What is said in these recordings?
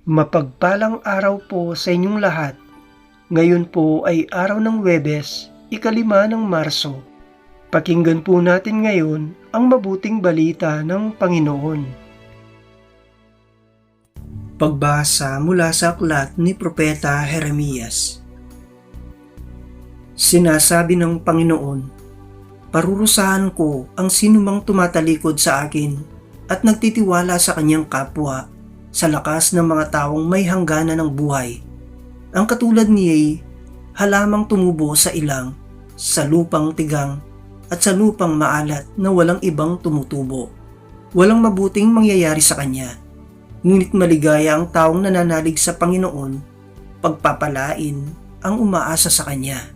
Mapagpalang araw po sa inyong lahat. Ngayon po ay araw ng Huwebes, 5 ng Marso. Pakinggan po natin ngayon ang mabuting balita ng Panginoon. Pagbasa mula sa aklat ni Propeta Jeremias. Sinasabi ng Panginoon, parurusahan ko ang sinumang tumatalikod sa akin at nagtitiwala sa kanyang kapwa sa lakas ng mga taong may hangganan ng buhay. Ang katulad niya'y halamang tumubo sa ilang, sa lupang tigang at sa lupang maalat na walang ibang tumutubo. Walang mabuting mangyayari sa kanya, ngunit maligaya ang taong nananalig sa Panginoon, pagpapalain ang umaasa sa kanya.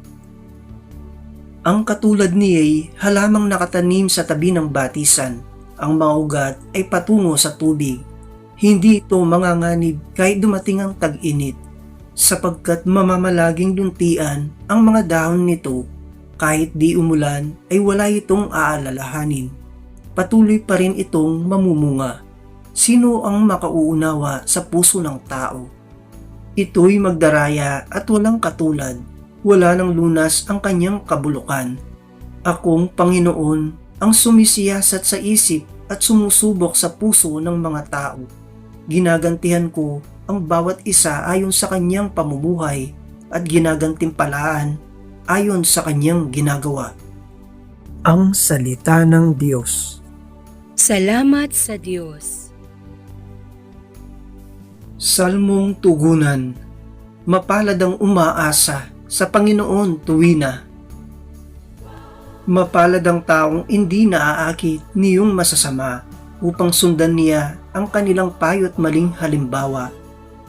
Ang katulad niya'y halamang nakatanim sa tabi ng batisan, ang mga ugat ay patungo sa tubig. Hindi ito manganganib kahit dumating ang tag-init, sapagkat mamamalaging luntian ang mga dahon nito. Kahit di umulan ay wala itong aalalahanin. Patuloy pa rin itong mamumunga. Sino ang makauunawa sa puso ng tao? Ito'y magdaraya at walang katulad. Wala ng lunas ang kanyang kabulukan. Akong Panginoon ang sumisiyasat sa isip at sumusubok sa puso ng mga tao. Ginagantihan ko ang bawat isa ayon sa kanyang pamumuhay at ginagantimpalaan ayon sa kanyang ginagawa. Ang salita ng Diyos. Salamat sa Diyos. Salmong tugunan. Mapalad ang umaasa sa Panginoon tuwina. Mapalad ang taong hindi naaakit niyong masasama upang sundan niya ang kanilang payo't maling halimbawa.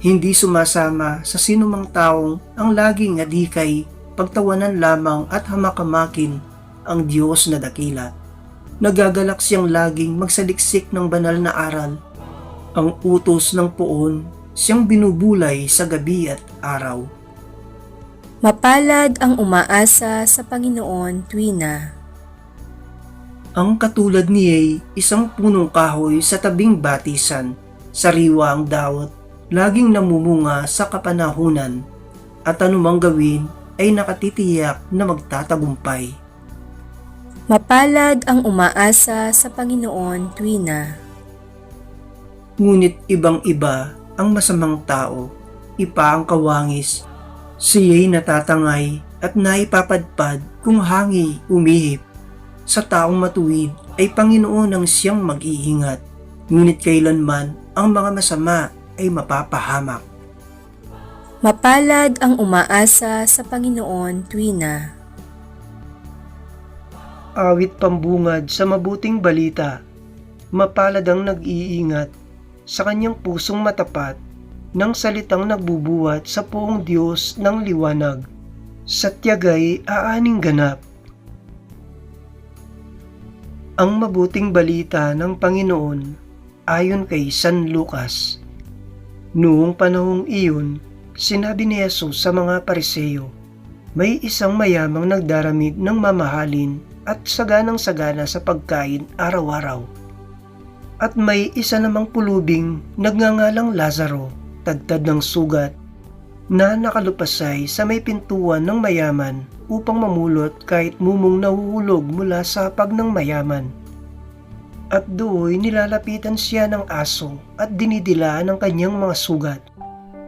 Hindi sumasama sa sinumang taong ang laging adikay, pagtawanan lamang at hamakamakin ang Diyos na dakila. Nagagalak siyang laging magsaliksik ng banal na aral. Ang utos ng poon siyang binubulay sa gabi at araw. Mapalad ang umaasa sa Panginoon tuwina. Ang katulad niya'y isang punong kahoy sa tabing batisan, sariwa ang dawat, laging namumunga sa kapanahunan, at anumang gawin ay nakatitiyak na magtatagumpay. Mapalad ang umaasa sa Panginoon tuwina. Ngunit ibang-iba ang masamang tao, ipa ang kawangis, siya'y natatangay at naipapadpad kung hangi umihip. Sa taong matuwid ay Panginoon ang siyang mag-iingat, ngunit kailanman ang mga masama ay mapapahamak. Mapalad ang umaasa sa Panginoon tuwina. Awit pambungad sa mabuting balita. Mapalad ang nag-iingat sa kanyang pusong matapat ng salitang nagbubuhat sa poong Diyos ng liwanag. Sa tiyagay aaning ganap. Ang mabuting balita ng Panginoon ayon kay San Lucas. Noong panahong iyon, sinabi ni Jesus sa mga Pariseo, may isang mayamang nagdaramid ng mamahalin at saganang-sagana sa pagkain araw-araw. At may isa namang pulubing nagngangalang Lazaro, tadtad ng sugat, na nakalupasay sa may pintuan ng mayaman upang mamulot kahit mumong nahuhulog mula sa hapag ng mayaman. At do'y nilalapitan siya ng aso at dinidilaan ng kanyang mga sugat.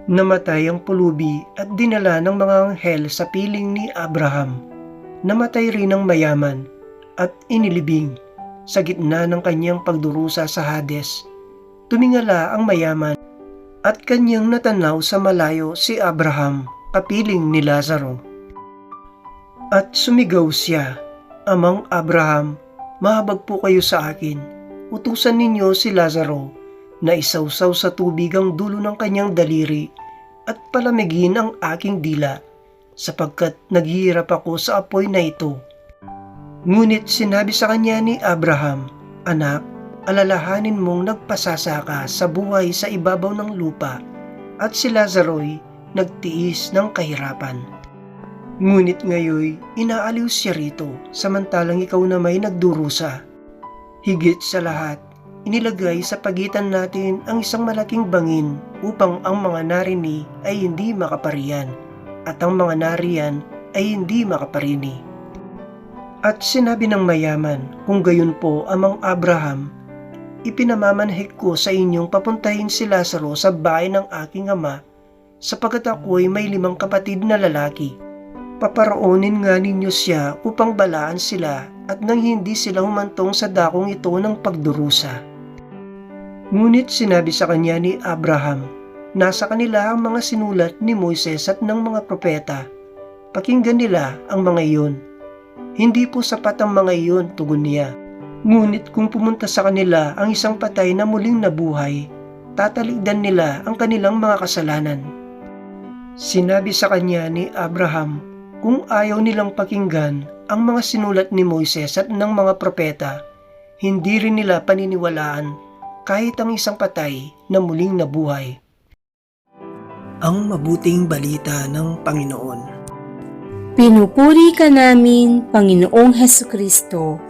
Namatay ang pulubi at dinala ng mga anghel sa piling ni Abraham. Namatay rin ang mayaman at inilibing sa gitna ng kanyang pagdurusa sa Hades. Tumingala ang mayaman at kanyang natanaw sa malayo si Abraham, kapiling ni Lazaro. At sumigaw siya, Amang Abraham, mahabag po kayo sa akin. Utusan ninyo si Lazaro na isawsaw sa tubig ang dulo ng kanyang daliri at palamigin ang aking dila, sapagkat naghihirap ako sa apoy na ito. Ngunit sinabi sa kanya ni Abraham, Anak, alalahanin mong nagpasasaka sa buhay sa ibabaw ng lupa, at si Lazaro'y nagtiis ng kahirapan. Ngunit ngayoy, inaaliw siya rito, samantalang ikaw na may nagdurusa. Higit sa lahat, inilagay sa pagitan natin ang isang malaking bangin upang ang mga narini ay hindi makaparian at ang mga nariyan ay hindi makaparini. At sinabi ng mayaman, kung gayon po amang Abraham, ipinamamanhik ko sa inyong papuntahin si Lazaro sa bahay ng aking ama, sapagkat ako'y may 5 kapatid na lalaki. Paparoonin nga ninyo siya upang balaan sila at nang hindi sila humantong sa dakong ito ng pagdurusa. Ngunit sinabi sa kanya ni Abraham, nasa kanila ang mga sinulat ni Moises at ng mga propeta. Pakinggan nila ang mga iyon. Hindi po sapat ang mga iyon, tugon niya. Ngunit kung pumunta sa kanila ang isang patay na muling nabuhay, tatalikdan nila ang kanilang mga kasalanan. Sinabi sa kanya ni Abraham, kung ayaw nilang pakinggan ang mga sinulat ni Moises at ng mga propeta, hindi rin nila paniniwalaan kahit ang isang patay na muling nabuhay. Ang mabuting balita ng Panginoon. Pinupuri ka namin, Panginoong Hesukristo.